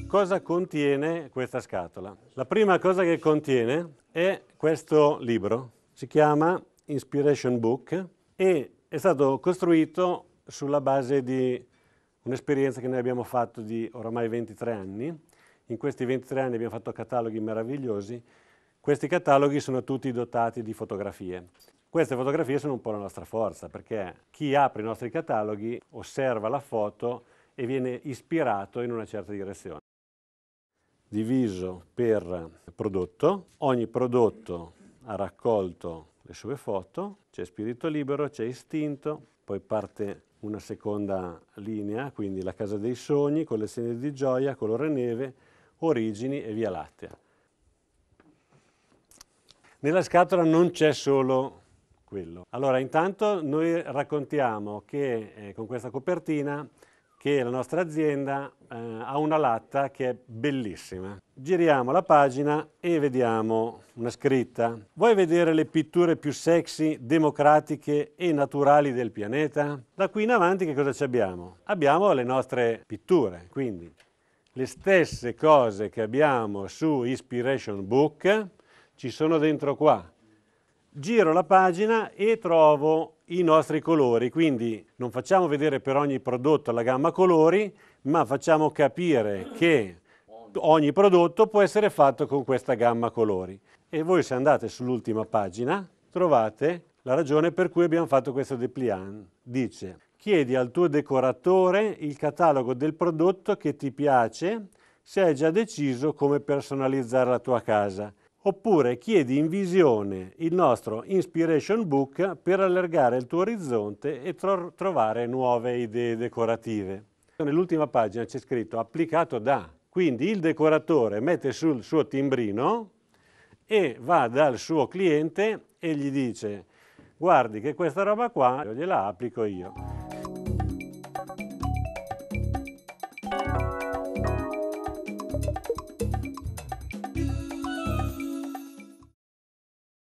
Cosa contiene questa scatola? La prima cosa che contiene è questo libro, si chiama Inspiration Book e è stato costruito sulla base di un'esperienza che noi abbiamo fatto di oramai 23 anni. In questi 23 anni abbiamo fatto cataloghi meravigliosi. Questi cataloghi sono tutti dotati di fotografie. Queste fotografie sono un po' la nostra forza, perché chi apre i nostri cataloghi osserva la foto e viene ispirato in una certa direzione. Diviso per prodotto, ogni prodotto ha raccolto le sue foto, c'è spirito libero, c'è istinto, poi parte una seconda linea, quindi la casa dei sogni, collezione di gioia, colore neve, origini e via lattea. Nella scatola non c'è solo quello. Allora, intanto noi raccontiamo che con questa copertina che la nostra azienda ha una latta che è bellissima. Giriamo la pagina e vediamo una scritta. Vuoi vedere le pitture più sexy, democratiche e naturali del pianeta? Da qui in avanti che cosa ci abbiamo? Abbiamo le nostre pitture, quindi le stesse cose che abbiamo su Inspiration Book ci sono dentro qua. Giro la pagina e trovo i nostri colori, quindi non facciamo vedere per ogni prodotto la gamma colori, ma facciamo capire che ogni prodotto può essere fatto con questa gamma colori. E voi se andate sull'ultima pagina trovate la ragione per cui abbiamo fatto questo dépliant. Dice: chiedi al tuo decoratore il catalogo del prodotto che ti piace se hai già deciso come personalizzare la tua casa. Oppure chiedi in visione il nostro Inspiration Book per allargare il tuo orizzonte e trovare nuove idee decorative. Nell'ultima pagina c'è scritto applicato da, quindi il decoratore mette sul suo timbrino e va dal suo cliente e gli dice: guardi che questa roba qua gliela applico io.